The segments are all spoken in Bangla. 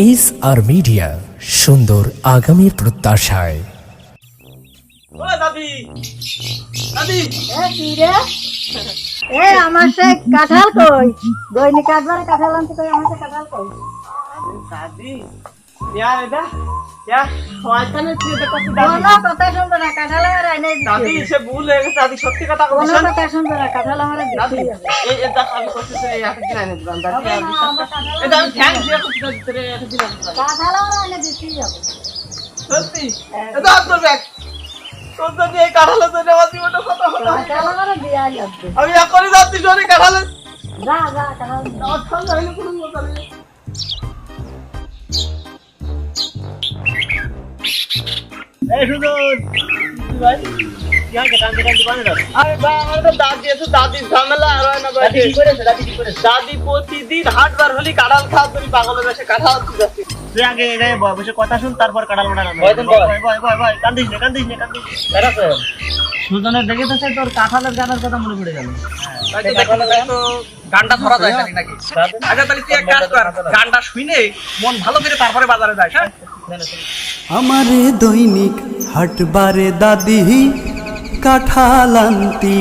এইচ আর মিডিয়া, সুন্দর আগামীর প্রত্যাশায়। দাদি দাদি আমার সে কাঁঠাল কই দৈনিক কাঠবারে কাঁঠাল আনতে কই আমার কাঁঠাল কই দাদি यार এটা क्या শয়তানে তুই এটা কত দাদি কোনো কথা শুনবে না কাঁঠাল আমার আইনে দাদি সে ভুল হয়ে গেছে দাদি সত্যি কথা কোনো বলছেন কথা শুনবে না কাঁঠাল আমার দাদি দিতে এই এটা আমি করতেছি এই একটা দিন আইনে দিলাম দাদি আর এটা আমি থ্যাঙ্ক দিয়ে করতে তোরে একটা দিলাম কাঁঠাল আমার আইনে দিতে যাবে সত্যি এটা আপনার ব্যাগ তোর যদি এই কাঁঠালে তো নেওয়া জীবনটা কত হলো কাঁঠাল আমার দিয়া লাগবে আমি এখনই যাচ্ছি সরি কাঁঠালে যা যা কাঁঠাল আমার ঠান্ডা হইলে কোনো মজা নেই এই সুজন ভাই क्या के काम के दुकान है अरे भाई আমার তো দাদি আছে দাদি ঝামেলা আর হয় না ভাই দাদি কি করেছে দাদি প্রতিদিন হাটবার হলি কাঁঠাল খাওয়া তুমি পাগলের বেশে কাঁঠাল যাচ্ছি তুই আগে এই বসে কথা শুন তারপর কাঁঠাল মারা না ভাই কান্দিস না এরা তো সুজনের দেখে তো তোর কাঁঠালের গানের কথা মনে পড়ে গেল তো গানটা ধরা যায় নাকি আচ্ছা তাহলে তুই এক কাজ কর গানটা শুনে মন ভালো করে তারপরে বাজারে যাস হ্যাঁ আমারে দৈনিক হাটবারে দাদি কাঁঠাল আনতি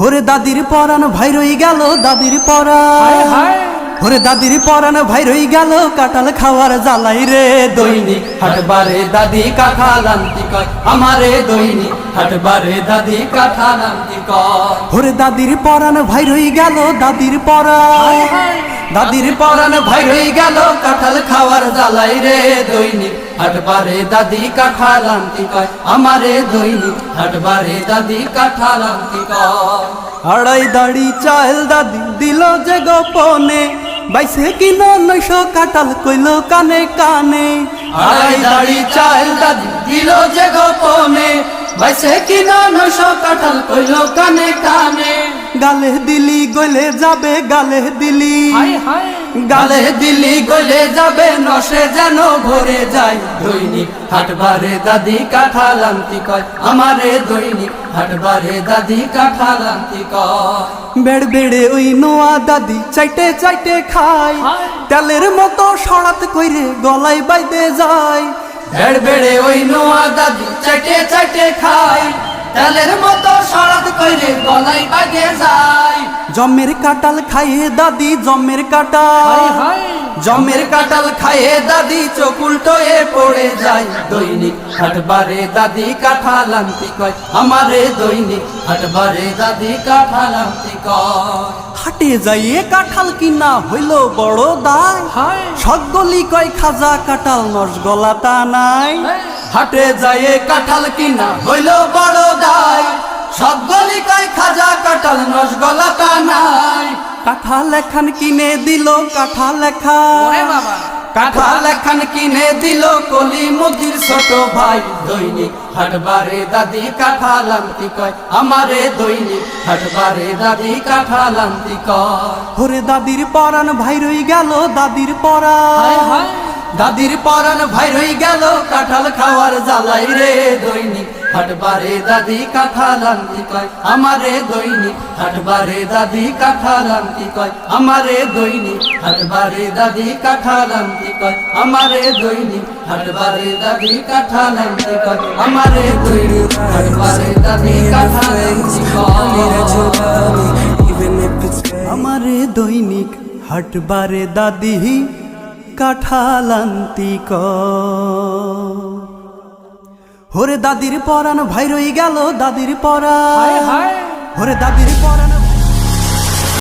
ওরে দাদির পরান ভাই রই গেল দাদির পরান ওরে দাদির পরান ভাই রই গেল কাঁঠাল খাওয়ার জ্বালাই রে দৈনিক হাটবারে দাদি কাঁঠাল আনতি কয় আমারে দৈনিক হাটবারে দাদি কাঁঠাল আনতি কয় ওরে দাদির পরান ভাই রই গেল দাদির পরান দাদির পরান ভাই রই গেল কাঁঠাল খাওয়ার জ্বালাই রে দৈনিক হাটবারে দাদি কাঁঠাল আনতি কয় আমারে দৈনিক হাটবারে দাদি কাঁঠাল আনতি কয় আড়াই দাড়ি চাল দাদি দিল যে গোপনে বাইসে কিনা 900 কাঁঠাল কইল কানে কানে আড়াই দাড়ি চাল দাদি দিল যে গোপনে বাইসে কিনা 900 কাঁঠাল কইল কানে কানে গালে দিলি গলে যাবে গালে দিলি গালে দিলি গলে যাবে নশে যেন ভরে যায় দৈনিক হাটবারে দাদি কাঁঠাল আনতি কয় আমারে দৈনিক হাটবারে দাদি কাঁঠাল আনতি কয় বেড় বেড়ে ওই নোয়া দাদি চাইটে চাইটে খায় তেলের মতো সরাত কইরে গলায় বাইতে যায় বেড় বেড়ে ওই নোয়া দাদি চাইটে চাইটে খায় তেলের মতো সরাত কইরে গলায় বাইতে যায় জমের কাঁঠাল খাইয়ে দাদি জমের কাঁঠাল জমের কাঁঠাল খাইয়ে দাদি চোখ উল্টোয়ে পড়ে যায় দৈনিক হাটবারে দাদি কাঁঠাল আনতি কয় আমারে দৈনিক হাটবারে দাদি কাঁঠাল আনতি কয় হাটে যাইয়ে কাঁঠাল কিনা হইল বড় দায় সকলি কয় খাজা কাঁঠাল নস গলাটা নাই হাটে যাইয়ে কাঁঠাল কিনা হইল বড় দায় সকলি কয় খাজা কাঁঠাল নস গলাটা নাই কাঁঠাল এখান কিনে দিল কাঁঠাল কাঁঠাল এখান কিনে দিল কলি মুদির ছোট ভাই দৈনিক হাটবারে দাদি কাঁঠাল আনতি কয় আমারে দৈনিক হাটবারে দাদি কাঁঠাল আনতি কয় ওরে দাদির পরান ভাই রই গেল দাদির পরান দাদির পরান ভাই রই গেল কাঁঠাল খাওয়ার জ্বালাই রে দৈনিক হাটবারে দাদি কাঁঠাল আনতি কয় আমারে দৈনিক হাটবারে দাদি কাঁঠাল আনতি কয় আমারে দৈনিক হাটবারে দাদি কাঁঠাল আনতি কয় আমারে দৈনিক হাটবারে দাদি কাঁঠাল আনতি কয় আমারে দৈনিক হাটবারে দাদি কাঁঠাল আনতি কয় আমারে দৈনিক হাটবারে দাদি কাঁঠাল আনতি কয় ওরে দাদির পরান ভাই রই গেল দাদির পরান ওরে দাদির পরান